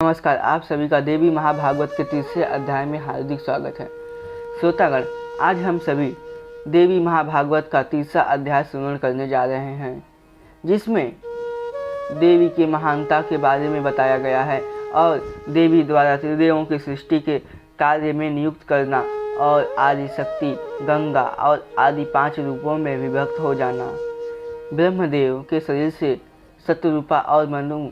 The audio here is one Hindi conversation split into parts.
नमस्कार, आप सभी का देवी महाभागवत के तीसरे अध्याय में हार्दिक स्वागत है। श्रोतागण, आज हम सभी देवी महाभागवत का तीसरा अध्याय श्रवण करने जा रहे हैं, जिसमें देवी के महानता के बारे में बताया गया है और देवी द्वारा त्रिदेवों की सृष्टि के कार्य में नियुक्त करना और आदि शक्ति, गंगा और आदि 5 रूपों में विभक्त हो जाना, ब्रह्मदेव के शरीर से शतरूपा और मनु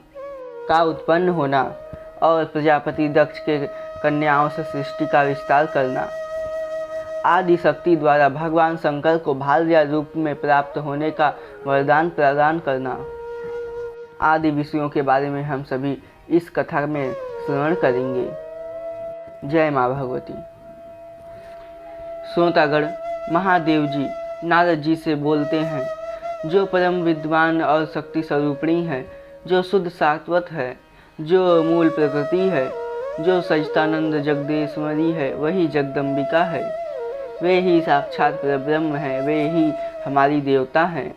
का उत्पन्न होना और प्रजापति दक्ष के कन्याओं से सृष्टि का विस्तार करना, आदि शक्ति द्वारा भगवान शंकर को भार्या रूप में प्राप्त होने का वरदान प्रदान करना आदि विषयों के बारे में हम सभी इस कथा में श्रवण करेंगे। जय माँ भगवती। श्रोतागण, महादेव जी नारद जी से बोलते हैं, जो परम विद्वान और शक्ति स्वरूपिणी है, जो शुद्ध सात्वत है, जो मूल प्रकृति है, जो सच्चिदानंद जगदेश्वरी है, वही जगदम्बिका है। वे ही साक्षात परब्रह्म है, वे ही हमारी देवता हैं।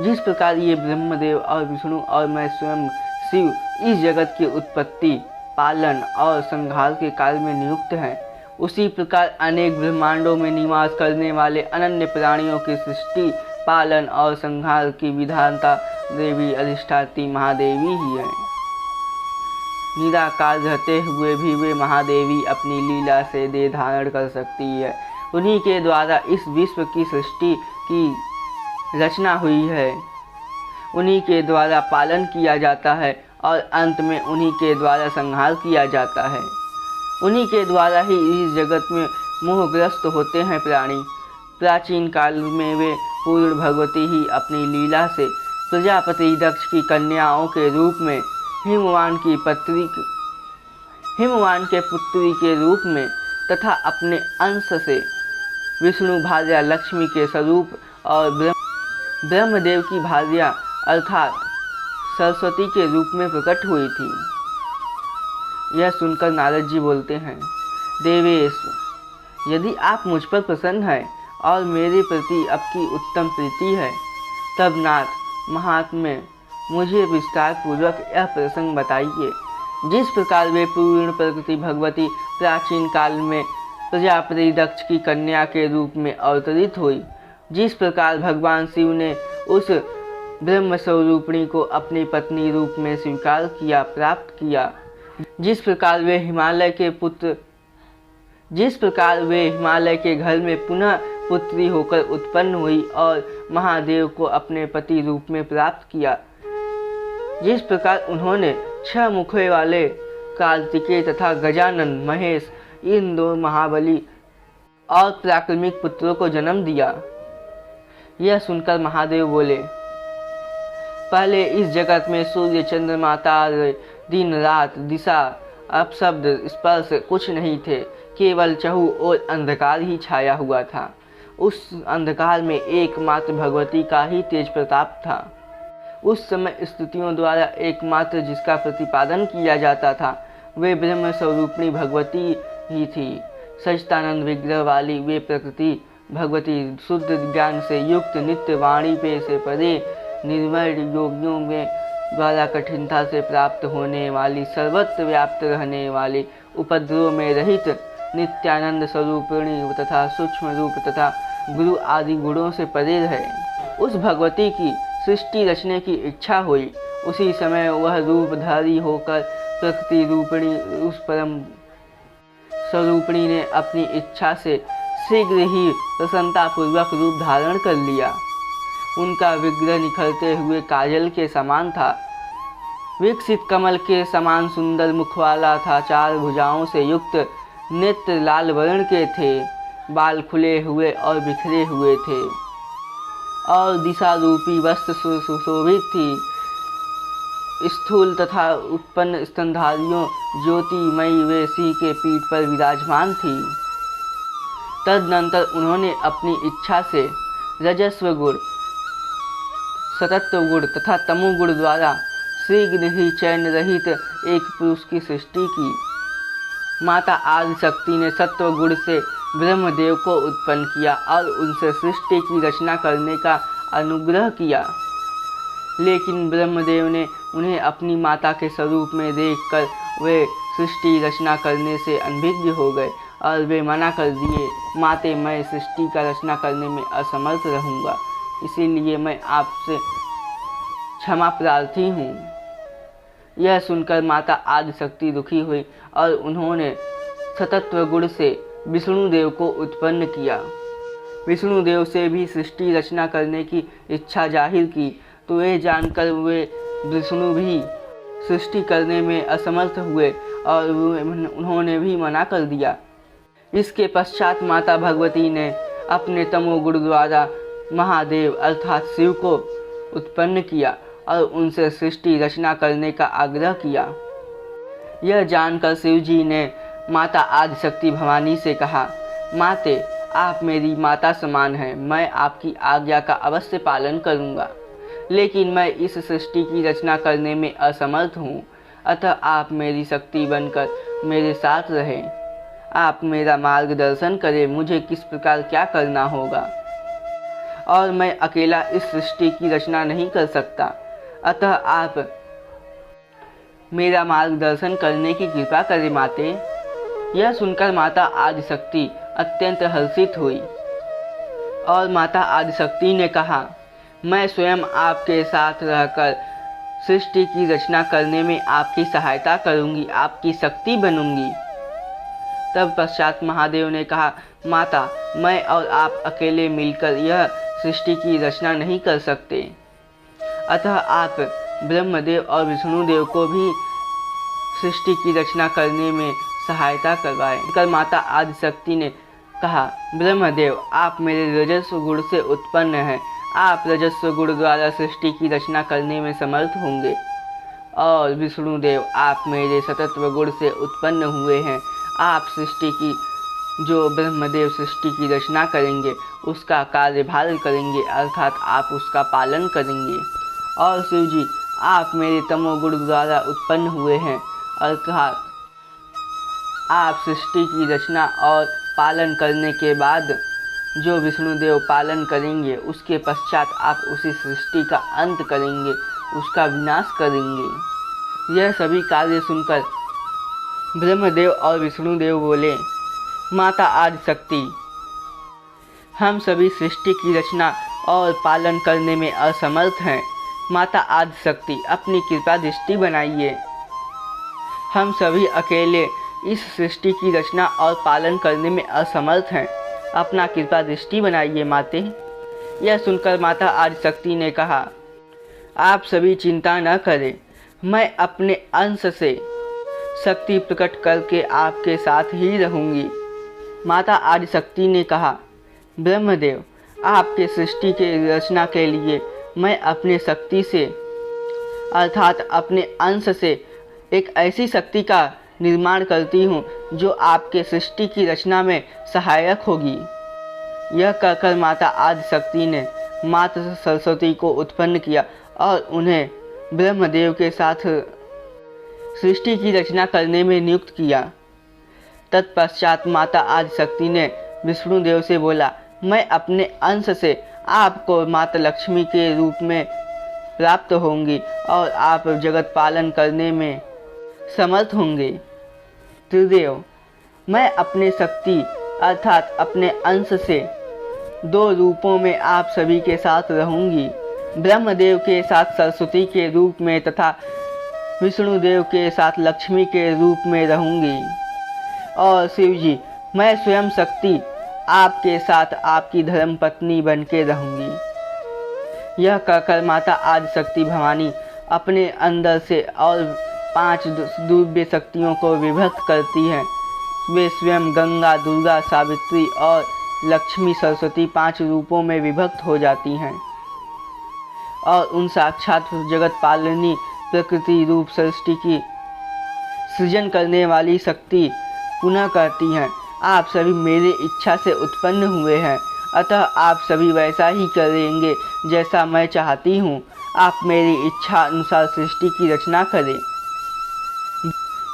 जिस प्रकार ये ब्रह्मदेव और विष्णु और मैं स्वयं शिव इस जगत की उत्पत्ति, पालन और संहार के कार्य में नियुक्त हैं, उसी प्रकार अनेक ब्रह्मांडों में निवास करने वाले अनन्य प्राणियों की सृष्टि, पालन और संहार की विधानता देवी अधिष्ठात्री महादेवी ही है। निराकार रहते हुए भी वे महादेवी अपनी लीला से देह धारण कर सकती है। उन्हीं के द्वारा इस विश्व की सृष्टि की रचना हुई है, उन्हीं के द्वारा पालन किया जाता है और अंत में उन्हीं के द्वारा संहार किया जाता है। उन्हीं के द्वारा ही इस जगत में मोहग्रस्त होते हैं प्राणी। प्राचीन काल में वे पूर्ण भगवती ही अपनी लीला से प्रजापति दक्ष की कन्याओं के रूप में हिमवान के पुत्री के रूप में तथा अपने अंश से विष्णु भार्या लक्ष्मी के स्वरूप और ब्रह्मदेव की भार्या अर्थात सरस्वती के रूप में प्रकट हुई थी। यह सुनकर नारद जी बोलते हैं, देवेश, यदि आप मुझ पर प्रसन्न हैं और मेरे प्रति आपकी उत्तम प्रीति है, तब नाथ महात्म्य मुझे विस्तार पूर्वक यह प्रसंग बताइए। जिस प्रकार वे पूर्ण प्रकृति भगवती प्राचीन काल में प्रजापति दक्ष की कन्या के रूप में अवतरित हुई, जिस प्रकार भगवान शिव ने उस ब्रह्म स्वरूपिणी को अपनी पत्नी रूप में स्वीकार किया, प्राप्त किया, जिस प्रकार वे हिमालय के घर में पुनः पुत्री होकर उत्पन्न हुई और महादेव को अपने पति रूप में प्राप्त किया, जिस प्रकार उन्होंने 6 मुखों वाले कार्तिकेय तथा गजानन, महेश, इन 2 महाबली और पराक्रमिक पुत्रों को जन्म दिया। यह सुनकर महादेव बोले, पहले इस जगत में सूर्य, चंद्रमा, तारे, दिन रात, दिशा, अपशब्द, स्पर्श कुछ नहीं थे, केवल चहु और अंधकार ही छाया हुआ था। उस अंधकार में एकमात्र भगवती का ही तेज प्रताप था। उस समय स्तुतियों द्वारा एकमात्र जिसका प्रतिपादन किया जाता था, वे ब्रह्म स्वरूपिणी भगवती ही थी। सच्चिदानंद विग्रह वाली वे प्रकृति भगवती शुद्ध ज्ञान से युक्त, नित्य वाणी पे से परे, निर्मल योगियों में द्वारा कठिनता से प्राप्त होने वाली, सर्वत्र व्याप्त रहने वाली, उपद्रव में रहित, नित्यानंद स्वरूपिणी तथा सूक्ष्म रूप तथा गुरु आदि गुणों से परे रहे। उस भगवती की सृष्टि रचने की इच्छा हुई। उसी समय वह रूपधारी होकर प्रकृति रूपिणी उस परम स्वरूपिणी ने अपनी इच्छा से शीघ्र ही प्रसन्नतापूर्वक रूप धारण कर लिया। उनका विग्रह निखरते हुए काजल के समान था, विकसित कमल के समान सुंदर मुख वाला था, 4 भुजाओं से युक्त, नेत्र लाल वर्ण के थे, बाल खुले हुए और बिखरे हुए थे और दिशा रूपी वस्त्र सुशोभित थी। स्थूल तथा उत्पन्न स्तनधारियों ज्योतिमयी वे सिंह के पीठ पर विराजमान थी। तदनंतर उन्होंने अपनी इच्छा से रजस्व गुण, सतत्व गुण तथा तमो गुण द्वारा शीघ्र ही चयन रहित एक पुरुष की सृष्टि की। माता आदि शक्ति ने सत्व गुण से ब्रह्मदेव को उत्पन्न किया और उनसे सृष्टि की रचना करने का अनुग्रह किया। लेकिन ब्रह्मदेव ने उन्हें अपनी माता के स्वरूप में देखकर वे सृष्टि रचना करने से अनभिज्ञ हो गए और वे मना कर दिए, माते मैं सृष्टि का रचना करने में असमर्थ रहूँगा, इसीलिए मैं आपसे क्षमा प्रार्थी हूँ। यह सुनकर माता आदिशक्ति दुखी हुई और उन्होंने सतत्व गुण से विष्णुदेव को उत्पन्न किया। विष्णुदेव से भी सृष्टि रचना करने की इच्छा जाहिर की, तो यह जानकर वे विष्णु भी सृष्टि करने में असमर्थ हुए और उन्होंने भी मना कर दिया। इसके पश्चात माता भगवती ने अपने तमोगुण द्वारा महादेव अर्थात शिव को उत्पन्न किया और उनसे सृष्टि रचना करने का आग्रह किया। यह जानकर शिव जी ने माता आदिशक्ति भवानी से कहा, माते आप मेरी माता समान हैं, मैं आपकी आज्ञा का अवश्य पालन करूंगा, लेकिन मैं इस सृष्टि की रचना करने में असमर्थ हूँ, अतः आप मेरी शक्ति बनकर मेरे साथ रहें। आप मेरा मार्गदर्शन करें, मुझे किस प्रकार क्या करना होगा, और मैं अकेला इस सृष्टि की रचना नहीं कर सकता, अतः आप मेरा मार्गदर्शन करने की कृपा करें माते। यह सुनकर माता आदिशक्ति अत्यंत हर्षित हुई और माता आदिशक्ति ने कहा, मैं स्वयं आपके साथ रहकर सृष्टि की रचना करने में आपकी सहायता करूंगी, आपकी शक्ति बनूंगी। तब पश्चात महादेव ने कहा, माता मैं और आप अकेले मिलकर यह सृष्टि की रचना नहीं कर सकते, अतः आप ब्रह्मदेव और विष्णुदेव को भी सृष्टि की रचना करने में सहायता करवाएं। कर माता आदिशक्ति ने कहा, ब्रह्मदेव आप मेरे रजस्व गुण से उत्पन्न हैं, आप रजस्व गुण द्वारा सृष्टि की रचना करने में समर्थ होंगे, और विष्णुदेव आप मेरे सतत्व गुण से उत्पन्न हुए हैं, आप सृष्टि की जो ब्रह्मदेव सृष्टि की रचना करेंगे उसका कार्यभार करेंगे, अर्थात आप उसका पालन करेंगे, और शिव जी आप मेरे तमोगुण द्वारा उत्पन्न हुए हैं, अर्थात आप सृष्टि की रचना और पालन करने के बाद जो विष्णुदेव पालन करेंगे उसके पश्चात आप उसी सृष्टि का अंत करेंगे, उसका विनाश करेंगे। यह सभी कार्य सुनकर ब्रह्मदेव और विष्णुदेव बोले, माता आदिशक्ति हम सभी सृष्टि की रचना और पालन करने में असमर्थ हैं, माता आदिशक्ति अपनी कृपा दृष्टि बनाइए, हम सभी अकेले इस सृष्टि की रचना और पालन करने में असमर्थ हैं, अपना कृपा दृष्टि बनाइए माते। यह सुनकर माता आदिशक्ति ने कहा, आप सभी चिंता न करें, मैं अपने अंश से शक्ति प्रकट करके आपके साथ ही रहूंगी। माता आदिशक्ति ने कहा, ब्रह्मदेव आपके सृष्टि के रचना के लिए मैं अपने शक्ति से अर्थात अपने अंश से एक ऐसी शक्ति का निर्माण करती हूँ जो आपके सृष्टि की रचना में सहायक होगी। यह कहकर माता आदिशक्ति ने माता सरस्वती को उत्पन्न किया और उन्हें ब्रह्मदेव के साथ सृष्टि की रचना करने में नियुक्त किया। तत्पश्चात माता आदिशक्ति ने विष्णुदेव से बोला, मैं अपने अंश से आपको माता लक्ष्मी के रूप में प्राप्त होंगी और आप जगत पालन करने में समर्थ होंगे। त्रिदेव मैं अपने शक्ति अर्थात अपने अंश से 2 रूपों में आप सभी के साथ रहूंगी, ब्रह्मदेव के साथ सरस्वती के रूप में तथा विष्णुदेव के साथ लक्ष्मी के रूप में रहूंगी, और शिव जी मैं स्वयं शक्ति आपके साथ आपकी धर्मपत्नी बन के रहूंगी। यह कहकर माता आदिशक्ति भवानी अपने अंदर से और 5 दिव्य शक्तियों को विभक्त करती हैं। वे स्वयं गंगा, दुर्गा, सावित्री और लक्ष्मी सरस्वती 5 रूपों में विभक्त हो जाती हैं और उन साक्षात जगत पालनी प्रकृति रूप सृष्टि की सृजन करने वाली शक्ति पुनः कहती हैं, आप सभी मेरे इच्छा से उत्पन्न हुए हैं, अतः आप सभी वैसा ही करेंगे जैसा मैं चाहती हूँ। आप मेरी इच्छा अनुसार सृष्टि की रचना करें।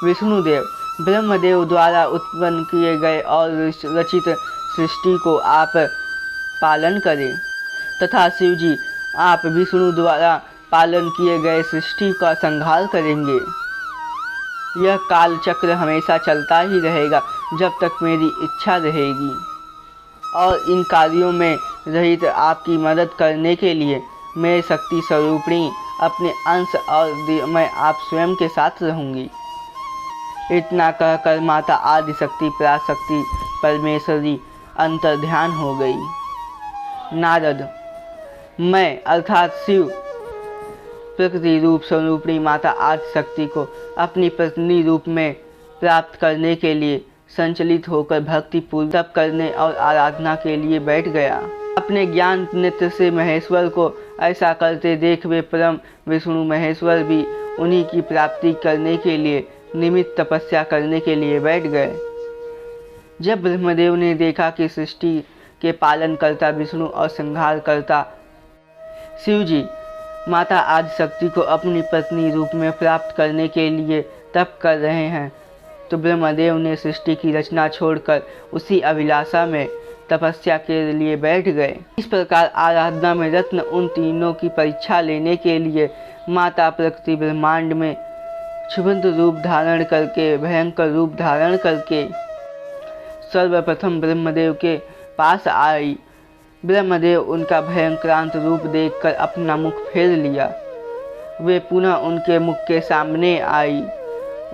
विष्णुदेव ब्रह्मदेव द्वारा उत्पन्न किए गए और रचित सृष्टि को आप पालन करें तथा शिव जी आप विष्णु द्वारा पालन किए गए सृष्टि का संहार करेंगे। यह काल चक्र हमेशा चलता ही रहेगा जब तक मेरी इच्छा रहेगी, और इन कार्यों में रहित आपकी मदद करने के लिए मेरे शक्ति स्वरूपिणी अपने अंश और मैं आप स्वयं के साथ रहूंगी। इतना कहकर माता आदिशक्ति पराशक्ति परमेश्वरी अंतर ध्यान हो गई। नारद, मैं अर्थात शिव प्रकृति रूप स्वरूपिणी माता आदिशक्ति को अपनी पत्नी रूप में प्राप्त करने के लिए संचलित होकर भक्ति पूर्वक तप करने और आराधना के लिए बैठ गया। अपने ज्ञान नेत्र से महेश्वर को ऐसा करते देख वे परम विष्णु महेश्वर भी उन्हीं की प्राप्ति करने के लिए निमित्त तपस्या करने के लिए बैठ गए। जब ब्रह्मदेव ने देखा कि सृष्टि के पालन करता विष्णु और संहार करता शिव जी माता आदिशक्ति को अपनी पत्नी रूप में प्राप्त करने के लिए तप कर रहे हैं, तो ब्रह्मदेव ने सृष्टि की रचना छोड़कर उसी अभिलाषा में तपस्या के लिए बैठ गए। इस प्रकार आराधना में रत्न उन तीनों की परीक्षा लेने के लिए माता प्रकृति ब्रह्मांड में क्षुब्ध रूप धारण करके भयंकर रूप धारण करके सर्वप्रथम ब्रह्मदेव के पास आई। ब्रह्मदेव उनका भयंक्रांत रूप देखकर अपना मुख फेर लिया। वे पुनः उनके मुख के सामने आई।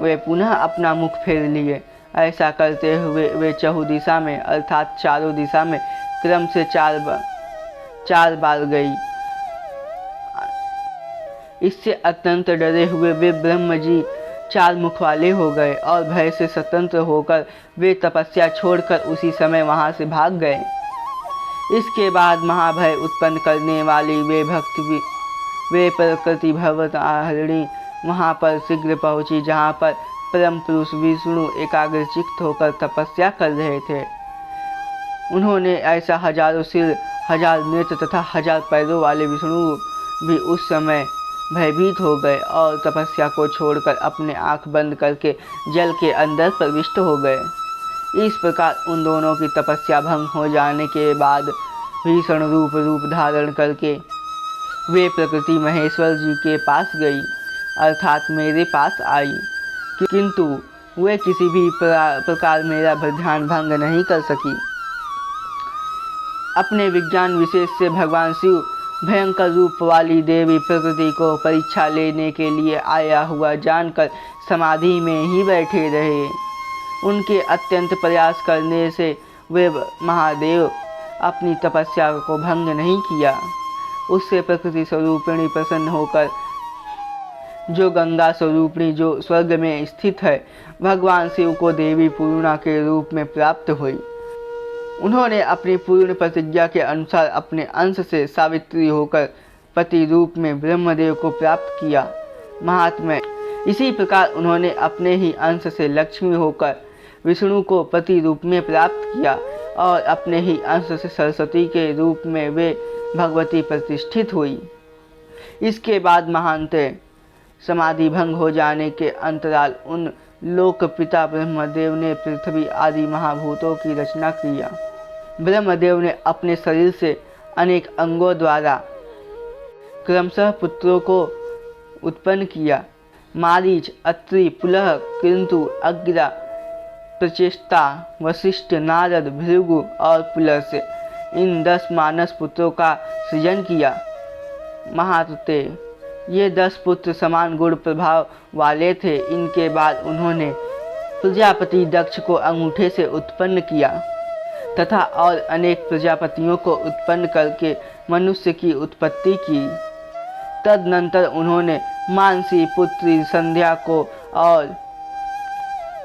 वे पुनः अपना मुख फेर लिए। ऐसा करते हुए वे चहु दिशा में अर्थात चारों दिशा में क्रम से चार बार गई। इससे अत्यंत डरे हुए वे ब्रह्म जी चार मुख वाले हो गए और भय से स्वतंत्र होकर वे तपस्या छोड़कर उसी समय वहां से भाग गए। इसके बाद महाभय उत्पन्न करने वाली वे प्रकृति भवतारिणी वहां पर शीघ्र पहुंची, जहां पर परम पुरुष विष्णु एकाग्रचित्त होकर तपस्या कर रहे थे। उन्होंने ऐसा हजारों सिर, हजार नेत्र तथा हजार पैरों वाले विष्णु भी उस समय भयभीत हो गए और तपस्या को छोड़कर अपने आंख बंद करके जल के अंदर प्रविष्ट हो गए। इस प्रकार उन दोनों की तपस्या भंग हो जाने के बाद भीषण रूप धारण करके वे प्रकृति महेश्वर जी के पास गई, अर्थात मेरे पास आई, किंतु वे किसी भी प्रकार मेरा ध्यान भंग नहीं कर सकी। अपने विज्ञान विशेष से भगवान शिव भयंकर रूप वाली देवी प्रकृति को परीक्षा लेने के लिए आया हुआ जानकर समाधि में ही बैठे रहे। उनके अत्यंत प्रयास करने से वे महादेव अपनी तपस्या को भंग नहीं किया। उससे प्रकृति स्वरूपिणी प्रसन्न होकर जो गंगा स्वरूपिणी जो स्वर्ग में स्थित है भगवान शिव को देवी पूर्णा के रूप में प्राप्त हुई। उन्होंने अपनी पूर्ण प्रतिज्ञा के अनुसार अपने अंश से सावित्री होकर पति रूप में ब्रह्मदेव को प्राप्त किया। महात्म्य इसी प्रकार उन्होंने अपने ही अंश से लक्ष्मी होकर विष्णु को पति रूप में प्राप्त किया और अपने ही अंश से सरस्वती के रूप में वे भगवती प्रतिष्ठित हुई। इसके बाद महांते समाधि भंग हो जाने के अंतराल उन लोक पिता ब्रह्मदेव ने पृथ्वी आदि महाभूतों की रचना किया। ब्रह्मदेव ने अपने शरीर से अनेक अंगों द्वारा क्रमशः पुत्रों को उत्पन्न किया। मारीच, अत्रि, पुलह, किंतु, अग्रा, प्रचेष्टा, वशिष्ठ, नारद, भृगु और पुलह इन 10 मानस पुत्रों का सृजन किया। महात्ते ये 10 पुत्र समान गुण प्रभाव वाले थे। इनके बाद उन्होंने प्रजापति दक्ष को अंगूठे से उत्पन्न किया तथा और अनेक प्रजापतियों को उत्पन्न करके मनुष्य की उत्पत्ति की। तदनंतर उन्होंने मानसी पुत्री संध्या को और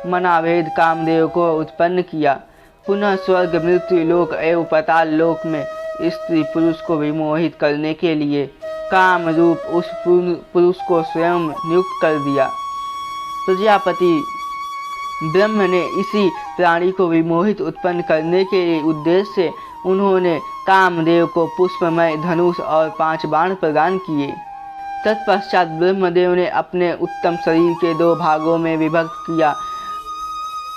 मनाभेद कामदेव को उत्पन्न किया। पुनः स्वर्ग, मृत्यु लोक एवं पाताल लोक में स्त्री पुरुष को विमोहित करने के लिए काम रूप उस पुरुष को स्वयं नियुक्त कर दिया। प्रजापति ब्रह्म ने इसी प्राणी को विमोहित उत्पन्न करने के उद्देश्य से उन्होंने कामदेव को पुष्पमय धनुष और 5 बाण प्रदान किए। तत्पश्चात ब्रह्मदेव ने अपने उत्तम शरीर के 2 भागों में विभक्त किया।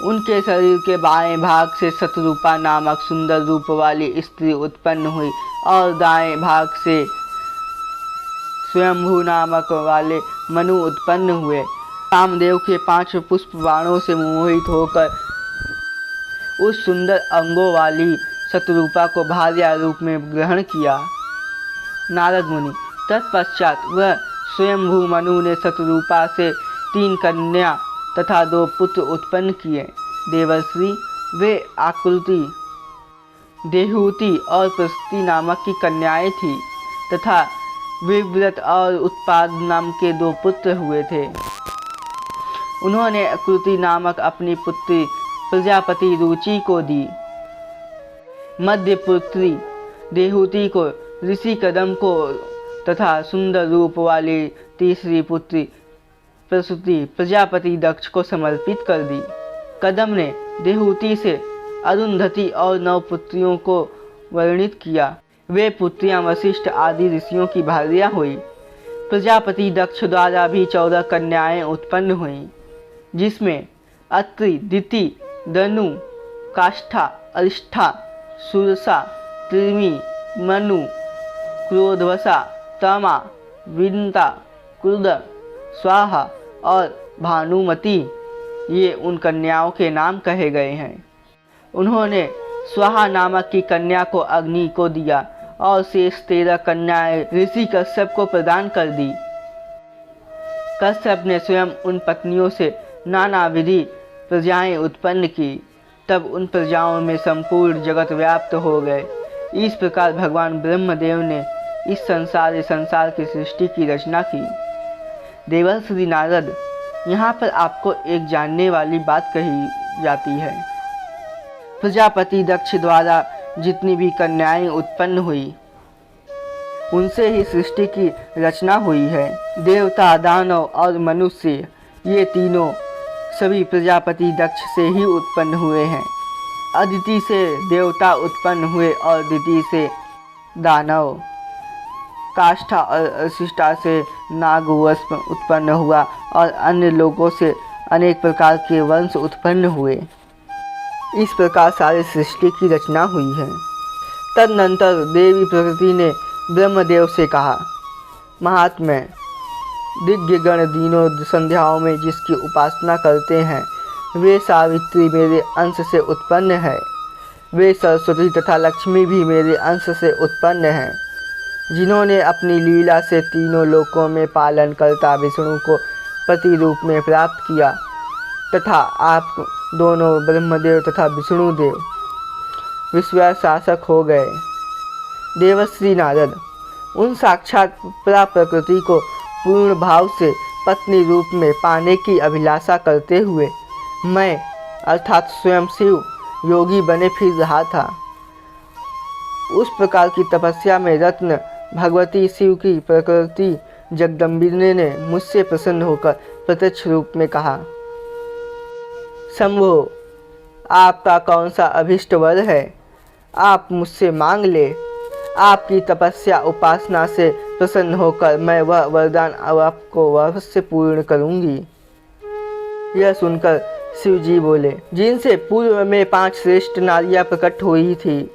उनके शरीर के बाएं भाग से शतरूपा नामक सुंदर रूप वाली स्त्री उत्पन्न हुई और दाएं भाग से स्वयंभू नामक वाले मनु उत्पन्न हुए। कामदेव के 5 पुष्प बाणों से मोहित होकर उस सुंदर अंगों वाली शतरूपा को भार्या रूप में ग्रहण किया। नारद मुनि तत्पश्चात वह स्वयंभू मनु ने शतरूपा से 3 कन्या तथा 2 पुत्र उत्पन्न किए। देवर्षि वे आकृति, देहूति और प्रसूति नामक की कन्याएं थीं तथा विव्रत और उत्पाद नाम के 2 पुत्र हुए थे। उन्होंने आकृति नामक अपनी पुत्री प्रजापति रुचि को दी। मध्य पुत्री देहूति को ऋषि कदम को तथा सुंदर रूप वाली तीसरी पुत्री प्रसूति प्रजापति दक्ष को समर्पित कर दी। कदम ने देहूति से अरुंधति और 9 पुत्रियों को वर्णित किया। वे पुत्रियां वशिष्ठ आदि ऋषियों की भार्या हुई। प्रजापति दक्ष द्वारा भी 14 कन्याएं उत्पन्न हुईं, जिसमें अत्रि, दिति, दनु, काष्ठा, अरिष्ठा, सुरसा, त्रिमी, मनु, क्रोधवसा, तमा, विंता, क्रुद, स्वाहा और भानुमति ये उन कन्याओं के नाम कहे गए हैं। उन्होंने स्वाहा नामक की कन्या को अग्नि को दिया और शेष 13 कन्याएं ऋषि कश्यप को प्रदान कर दी। कश्यप ने स्वयं उन पत्नियों से नाना विधि प्रजाएं उत्पन्न की। तब उन प्रजाओं में संपूर्ण जगत व्याप्त हो गए। इस प्रकार भगवान ब्रह्मदेव ने इस संसार की सृष्टि की रचना की। देवर्षि नारद, यहाँ पर आपको एक जानने वाली बात कही जाती है। प्रजापति दक्ष द्वारा जितनी भी कन्याएं उत्पन्न हुई उनसे ही सृष्टि की रचना हुई है। देवता, दानव और मनुष्य ये तीनों सभी प्रजापति दक्ष से ही उत्पन्न हुए हैं। अदिति से देवता उत्पन्न हुए और दिति से दानव, काष्ठा और अशिष्टा से नागवंश उत्पन्न हुआ और अन्य लोगों से अनेक प्रकार के वंश उत्पन्न हुए। इस प्रकार सारी सृष्टि की रचना हुई है। तदनंतर देवी प्रकृति ने ब्रह्मदेव से कहा, महात्म्य, दिग्गण दिनों संध्याओं में जिसकी उपासना करते हैं वे सावित्री मेरे अंश से उत्पन्न है। वे सरस्वती तथा लक्ष्मी भी मेरे अंश से उत्पन्न हैं। जिन्होंने अपनी लीला से तीनों लोकों में पालन करता विष्णु को पति रूप में प्राप्त किया तथा आप दोनों ब्रह्मदेव तथा विष्णुदेव विश्व शासक हो गए। देवर्षि नारद, उन साक्षात प्रकृति को पूर्ण भाव से पत्नी रूप में पाने की अभिलाषा करते हुए मैं अर्थात स्वयं शिव योगी बने फिर रहा था। उस प्रकार की तपस्या में रत्न भगवती शिव की प्रकृति जगदम्बिनी ने मुझसे प्रसन्न होकर प्रत्यक्ष रूप में कहा, शंभो, आपका कौन सा अभिष्ट वर है? आप मुझसे मांग ले। आपकी तपस्या उपासना से प्रसन्न होकर मैं वह वरदान आपको अवश्य पूर्ण करूंगी। यह सुनकर शिव जी बोले, जिनसे पूर्व में 5 श्रेष्ठ नारियां प्रकट हुई थी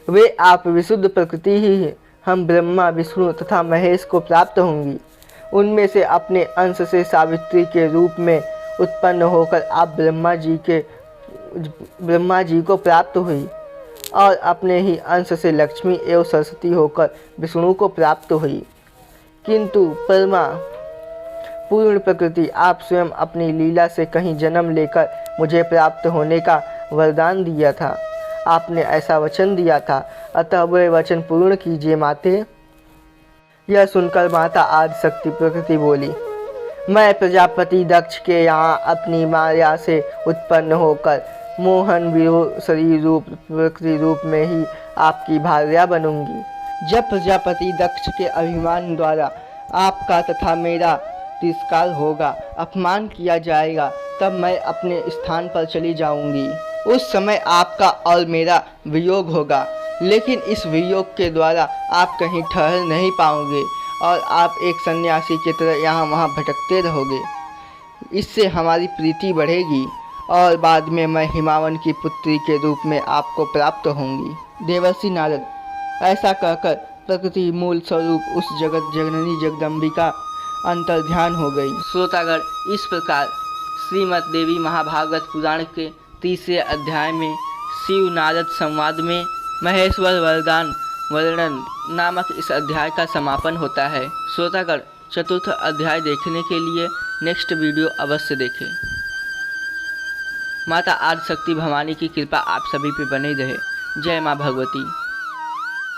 वे आप विशुद्ध प्रकृति ही हम ब्रह्मा, विष्णु तथा महेश को प्राप्त होंगी। उनमें से अपने अंश से सावित्री के रूप में उत्पन्न होकर आप ब्रह्मा जी को प्राप्त हुई और अपने ही अंश से लक्ष्मी एवं सरस्वती होकर विष्णु को प्राप्त हुई। किंतु परमा पूर्ण प्रकृति आप स्वयं अपनी लीला से कहीं जन्म लेकर मुझे प्राप्त होने का वरदान दिया था। आपने ऐसा वचन दिया था, अतः वह वचन पूर्ण कीजिए माते। यह सुनकर माता आदिशक्ति प्रकृति बोली, मैं प्रजापति दक्ष के यहाँ अपनी माया से उत्पन्न होकर मोहन शरीर रूप प्रकृति रूप में ही आपकी भार्या बनूंगी। जब प्रजापति दक्ष के अभिमान द्वारा आपका तथा मेरा तिरस्कार होगा, अपमान किया जाएगा, तब मैं अपने स्थान पर चली जाऊंगी। उस समय आपका और मेरा वियोग होगा, लेकिन इस वियोग के द्वारा आप कहीं ठहर नहीं पाओगे और आप एक सन्यासी की तरह यहाँ वहाँ भटकते रहोगे। इससे हमारी प्रीति बढ़ेगी और बाद में मैं हिमावन की पुत्री के रूप में आपको प्राप्त होंगी। देवर्षि नारद, ऐसा कहकर प्रकृति मूल स्वरूप उस जगत जननी जगदम्बिका अंतर्ध्यान हो गई। श्रोतागण, इस प्रकार श्रीमद् देवी महाभागवत पुराण के 30वें अध्याय में शिव नारद संवाद में महेश्वर वरदान वर्णन नामक इस अध्याय का समापन होता है। श्रोतागण, चतुर्थ अध्याय देखने के लिए नेक्स्ट वीडियो अवश्य देखें। माता आदिशक्ति भवानी की कृपा आप सभी पे बनी रहे। जय माँ भगवती।